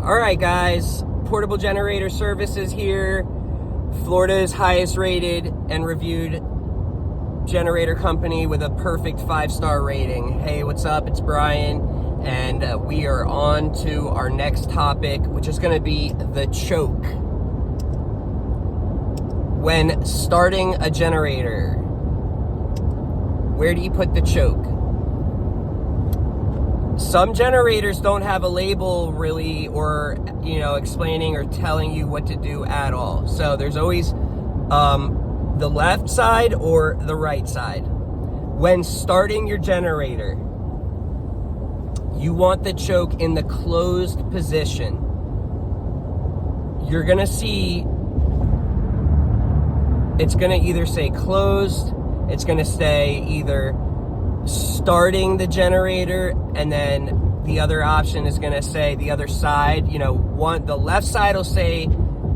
All right, guys, Portable Generator Services here, Florida's highest rated and reviewed generator company with a perfect 5-star rating. Hey, what's up? It's Brian, and we are on to our next topic, which is going to be the choke. When starting a generator, where do you put the choke? Some generators don't have a label really, or explaining or telling you what to do at all. So there's always the left side or the right side. When starting your generator, you want the choke in the closed position. You're gonna see it's gonna either say closed, it's gonna say either starting the generator, and then the other option is going to say the other side. The left side will say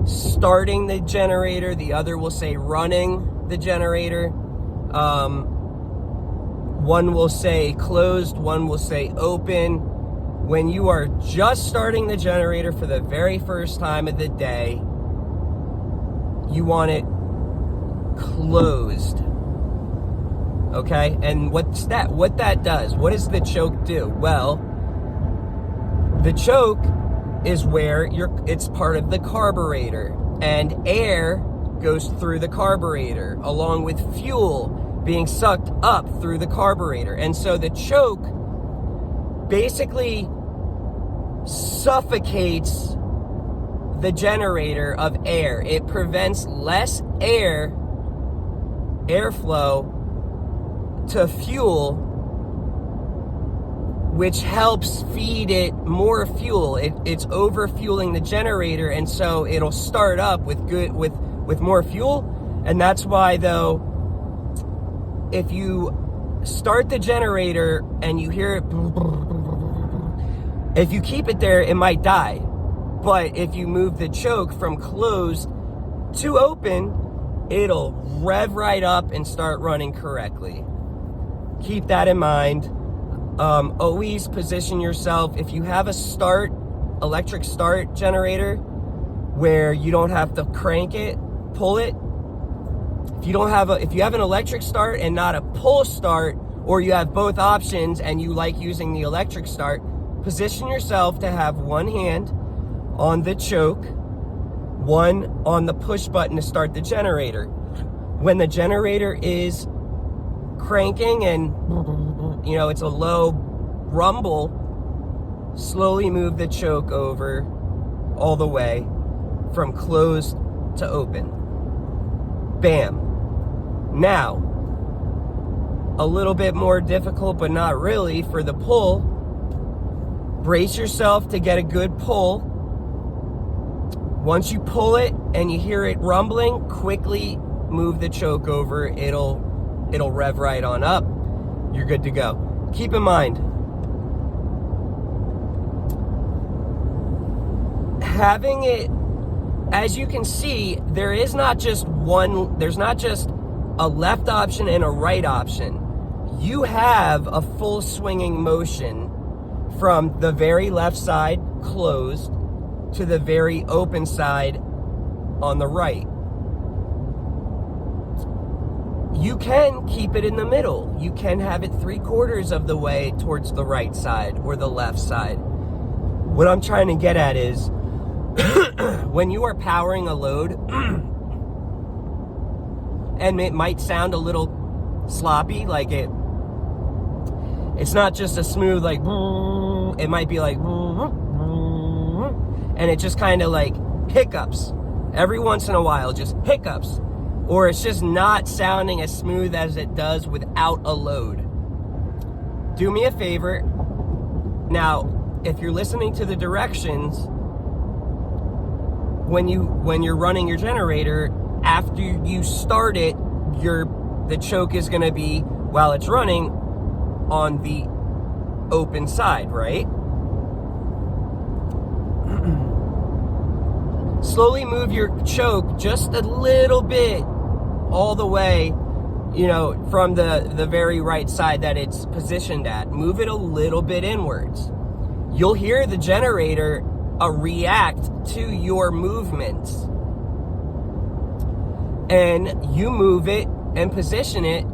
starting the generator, the other will say running the generator. One will say closed, one will say open. When you are just starting the generator for the very first time of the day, you want it closed. Okay, and what that does, what does the choke do? Well, the choke is where it's part of the carburetor, and air goes through the carburetor along with fuel being sucked up through the carburetor. And so the choke basically suffocates the generator of air. It prevents less airflow to fuel, which helps feed it more fuel. It's over fueling the generator, and so it'll start up with more fuel. And that's why, though, if you start the generator and you hear it, if you keep it there, it might die. But if you move the choke from closed to open, it'll rev right up and start running correctly. Keep that in mind. Always position yourself. If you have a electric start generator where you don't have to crank it, pull it. If you have an electric start and not a pull start, or you have both options and you like using the electric start, position yourself to have one hand on the choke, one on the push button to start the generator. When the generator is cranking and it's a low rumble, slowly move the choke over all the way from closed to open. Bam. Now, a little bit more difficult, but not really, for the pull. Brace yourself to get a good pull. Once you pull it and you hear it rumbling, quickly move the choke over. It'll rev right on up. You're good to go. Keep in mind, having it, as you can see, there's not just a left option and a right option. You have a full swinging motion from the very left side closed to the very open side on the right. You can keep it in the middle. You can have it 3/4 of the way towards the right side or the left side. What I'm trying to get at is when you are powering a load, and it might sound a little sloppy, like it's not just a smooth, like, it might be like, and it just kind of like hiccups every once in a while, just hiccups. Or it's just not sounding as smooth as it does without a load. Do me a favor. Now, if you're listening to the directions, when you're running your generator, after you start it, the choke is going to be, while it's running, on the open side, right? Slowly move your choke just a little bit all the way, from the very right side that it's positioned at. Move it a little bit inwards. You'll hear the generator react to your movements. And you move it and position it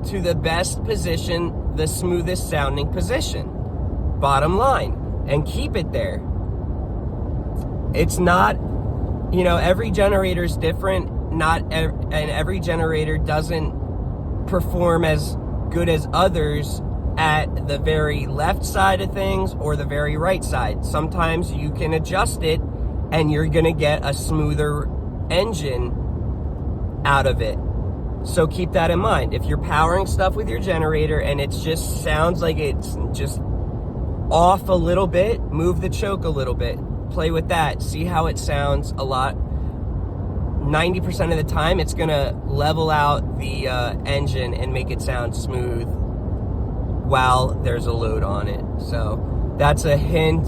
to the best position, the smoothest sounding position. Bottom line. And keep it there. It's not, every generator is different. And every generator doesn't perform as good as others at the very left side of things or the very right side. Sometimes you can adjust it and you're gonna get a smoother engine out of it. So keep that in mind. If you're powering stuff with your generator and it just sounds like it's just off a little bit, move the choke a little bit. Play with that. See how it sounds a lot. 90% of the time, it's gonna level out the engine and make it sound smooth while there's a load on it. So that's a hint,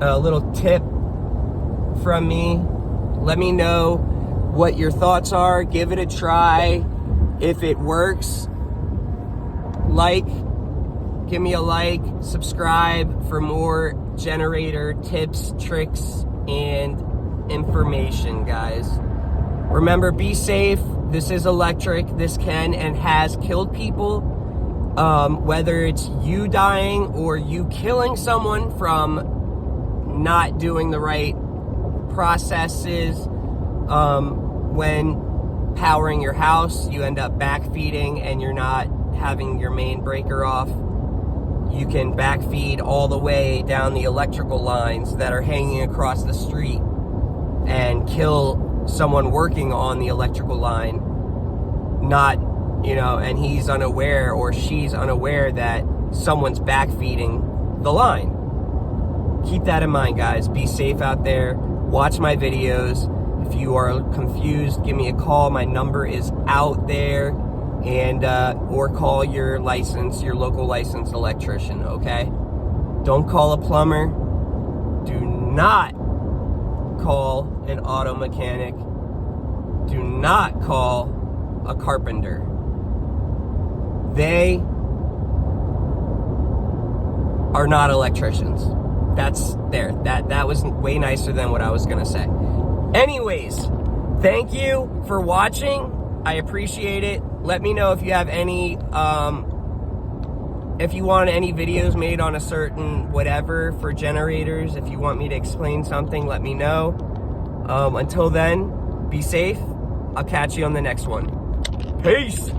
a little tip from me. Let me know what your thoughts are. Give it a try. If it works, give me a like, subscribe for more generator tips, tricks, and information, guys. Remember, be safe. This is electric. This can and has killed people. Whether it's you dying or you killing someone from not doing the right processes. When powering your house, you end up backfeeding and you're not having your main breaker off. You can backfeed all the way down the electrical lines that are hanging across the street and kill someone working on the electrical line, and he's unaware or she's unaware that someone's backfeeding the line. Keep that in mind, guys. Be safe out there. Watch my videos. If you are confused, give me a call. My number is out there. And or call your local licensed electrician, okay? Don't call a plumber. Do not call an auto mechanic. Do not call a carpenter. They are not electricians. That's there. That was way nicer than what I was gonna say. Anyways, thank you for watching. I appreciate it. Let me know if you have any, if you want any videos made on a certain whatever for generators. If you want me to explain something, let me know. Until then, be safe. I'll catch you on the next one. Peace.